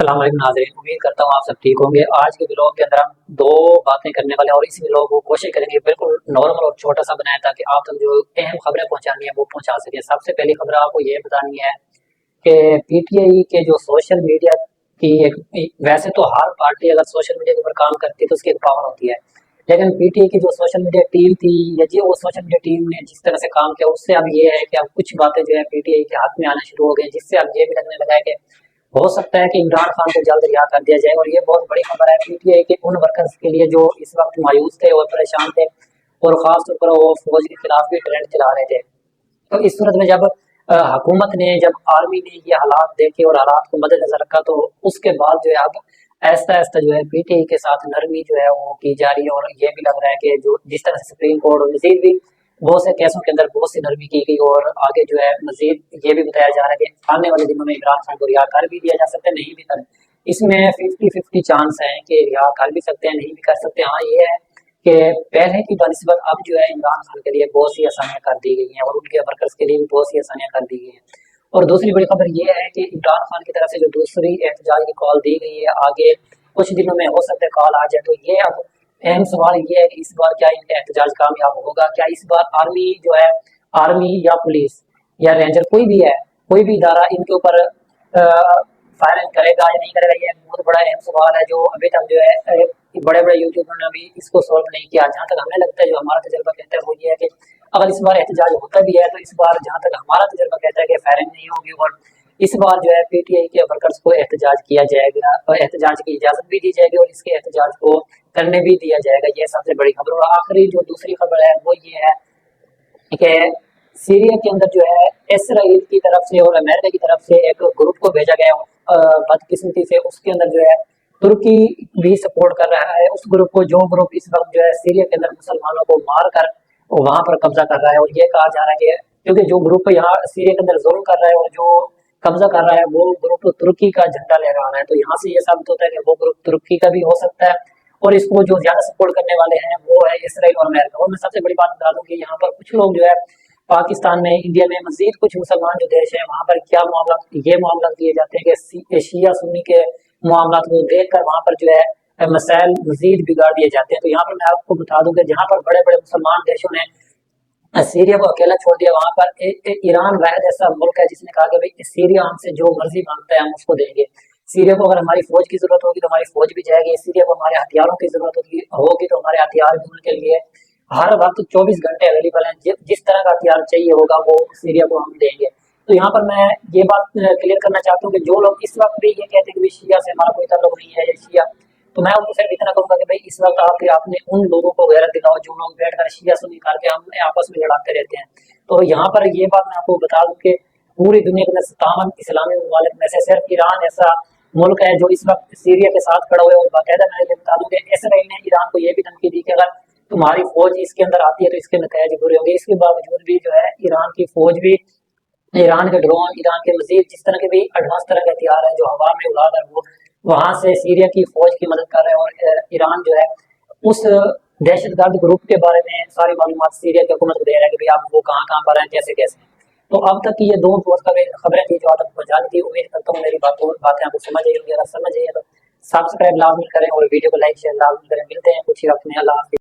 السلام علیکم ناظرین، امید کرتا ہوں آپ سب ٹھیک ہوں گے۔ آج کے ولاگ کے اندر ہم دو باتیں کرنے والے ہیں اور اس ولاگ کو کوشش کریں گے بالکل نارمل اور چھوٹا سا بنائیں تاکہ آپ تک جو اہم خبریں پہنچانی ہیں وہ پہنچا سکیں۔ سب سے پہلی خبر آپ کو یہ بتانی ہے کہ پی ٹی آئی کے جو سوشل میڈیا کی ویسے تو ہر پارٹی اگر سوشل میڈیا کے اوپر کام کرتی ہے تو اس کی ایک پاور ہوتی ہے، لیکن پی ٹی آئی کی جو سوشل میڈیا ٹیم تھی یا جو وہ سوشل میڈیا ٹیم نے جس طرح سے کام کیا، اس سے اب یہ ہے کہ اب کچھ باتیں جو ہے پی ٹی آئی کے ہاتھ میں آنا شروع ہو گئی، جس سے اب یہ بھی لگنے لگا ہے کہ ہو سکتا ہے کہ عمران خان کو جلد رہا کر دیا جائے۔ اور یہ بہت بڑی خبر ہے پی ٹی آئی کے ان ورکرز کے لیے جو اس وقت مایوس تھے اور پریشان تھے، اور خاص طور پر وہ فوج کے خلاف بھی ٹرینڈ چلا رہے تھے۔ تو اس صورت میں جب حکومت نے، جب آرمی نے یہ حالات دیکھے اور حالات کو مد نظر رکھا، تو اس کے بعد جو ہے اب آہستہ آہستہ جو ہے پی ٹی آئی کے ساتھ نرمی جو ہے وہ کی جا رہی ہے، اور یہ بھی لگ رہا ہے کہ جو جس طرح سے سپریم کورٹ اور مزید بھی بہت سے کیسوں کے اندر بہت سی نرمی کی گئی، اور آگے جو ہے مزید یہ بھی بتایا جا رہا ہے کہ آنے والے دنوں میں عمران خان کو رہا کر بھی دیا جا سکتا ہے، نہیں بھی کر، اس میں 50-50 چانس ہے کہ رہا کر بھی سکتے ہیں، نہیں بھی کر سکتے۔ ہاں یہ ہے کہ پہلے کی بنسبت اب جو ہے عمران خان کے لیے بہت سی آسانیاں کر دی گئی ہیں اور ان کے ورکرز کے لیے بھی بہت سی آسانیاں کر دی گئی ہیں۔ اور دوسری بڑی خبر یہ ہے کہ عمران خان کی طرف سے جو دوسری احتجاج کی کال دی گئی ہے، آگے کچھ دنوں میں ہو سکتا ہے کال آ جائے، تو یہ اب اہم سوال یہ ہے کہ اس بار کیا ان کا احتجاج کامیاب ہوگا؟ کیا اس بار آرمی جو ہے، آرمی یا پولیس یا رینجر کوئی بھی ہے، کوئی بھی ادارہ ان کے اوپر فائرنگ کرے گا یا نہیں کرے گا؟ یہ بہت بڑا اہم سوال ہے جو ابھی تک جو ہے بڑے بڑے یوٹیوبر نے بھی اس کو سولو نہیں کیا۔ جہاں تک ہمیں لگتا ہے، جو ہمارا تجربہ کہتا ہے وہ یہ ہے کہ اگر اس بار احتجاج ہوتا بھی ہے تو اس بار جہاں تک ہمارا تجربہ کہتا ہے کہ فائرنگ نہیں ہوگی، اور اس بار جو ہے پی ٹی آئی کے ورکرز کو احتجاج کیا جائے گا اور احتجاج کی اجازت بھی دی جائے گی اور اس کے احتجاج کو کرنے بھی دیا جائے گا۔ یہ سب سے بڑی خبر۔ اور آخری جو دوسری خبر ہے وہ یہ ہے کہ سیریا کے اندر جو ہے اسرائیل کی طرف سے اور امریکہ کی طرف سے ایک گروپ کو بھیجا گیا، بدقسمتی سے اس کے اندر جو ہے ترکی بھی سپورٹ کر رہا ہے اس گروپ کو، جو گروپ اس وقت جو ہے سیریا کے اندر مسلمانوں کو مار کر وہاں پر قبضہ کر رہا ہے۔ اور یہ کہا جا رہا ہے کہ کیونکہ جو گروپ یہاں سیریا کے اندر ظلم کر رہا ہے اور جو قبضہ کر رہا ہے وہ گروپ ترکی کا جھنڈا لہرا رہا ہے، تو یہاں سے یہ ثابت ہوتا ہے کہ وہ گروپ ترکی کا بھی ہو سکتا ہے، اور اس کو جو زیادہ سپورٹ کرنے والے ہیں وہ ہے اسرائیل اور امریکہ۔ اور میں سب سے بڑی بات بتا دوں کہ یہاں پر کچھ لوگ جو ہے پاکستان میں، انڈیا میں، مزید کچھ مسلمان جو دیش ہیں وہاں پر کیا معاملات، یہ معاملات دیے جاتے ہیں کہ شیعہ سنی کے معاملات کو دیکھ کر وہاں پر جو ہے مسائل مزید بگاڑ دیے جاتے ہیں۔ تو یہاں پر میں آپ کو بتا دوں کہ جہاں پر بڑے بڑے مسلمان دیشوں نے سیریا کو اکیلا چھوڑ دیا، وہاں پر ایران واحد ایسا ملک ہے جس نے کہا کہ بھائی سیریا ہم سے جو مرضی مانگتا ہے ہم اس کو دیں گے۔ سیریا کو اگر ہماری فوج کی ضرورت ہوگی تو ہماری فوج بھی جائے گی، سیریا کو ہمارے ہتھیاروں کی ضرورت ہوگی تو ہمارے ہتھیار بھی ان کے لیے ہر وقت 24 گھنٹے اویلیبل ہیں، جس طرح کا ہتھیار چاہیے ہوگا وہ سیریا کو ہم دیں گے۔ تو یہاں پر میں یہ بات کلیئر کرنا چاہتا ہوں کہ جو لوگ اس وقت بھی یہ کہتے ہیں کہ شیعہ سے ہمارا کوئی تعلق نہیں ہے یا شیعہ، تو میں ان کو صرف اتنا کہوں گا کہ بھائی اس وقت آپ نے ان لوگوں کو غیرت دلاؤ جو لوگ بیٹھ کر شیعہ سنی کر کے ہم آپس میں لڑاتے رہتے ہیں۔ تو یہاں پر یہ بات میں آپ کو بتا دوں کہ پوری دنیا کے اندر 57 اسلامی ممالک میں سے صرف ایران ایسا ملک ہے جو اس وقت سیریا کے ساتھ کھڑا ہوئے، اور باقاعدہ میں یہ بتا دوں کہ اسرائیل نے ایران کو یہ بھی دھمکی دی کہ اگر تمہاری فوج اس کے اندر آتی ہے تو اس کے نتائج برے ہوں گے۔ اس کے باوجود بھی جو ہے ایران کی فوج بھی، ایران کے ڈرون، ایران کے مزید جس طرح کے بھی ایڈوانس طرح کے ہتھیار ہیں جو ہوا میں اڑا کر وہ وہاں سے سیریا کی فوج کی مدد کر رہے ہیں، اور ایران جو ہے اس دہشت گرد گروپ کے بارے میں ساری معلومات سیریا کی حکومت کو دے رہا ہے کہ بھائی آپ وہ کہاں کہاں پر ہیں، کیسے کیسے۔ تو اب تک کی یہ دو خبریں تھیں جو آپ تک پہنچا دی تھی۔ امید کرتا ہوں میری باتیں آپ کو سمجھ آئی ہوگی، اگر سمجھ آئی ہے تو سبسکرائب لازمی کریں اور ویڈیو کو لائک شیئر لازمی کریں۔ ملتے ہیں کچھ ہی وقت میں، اللہ حافظ۔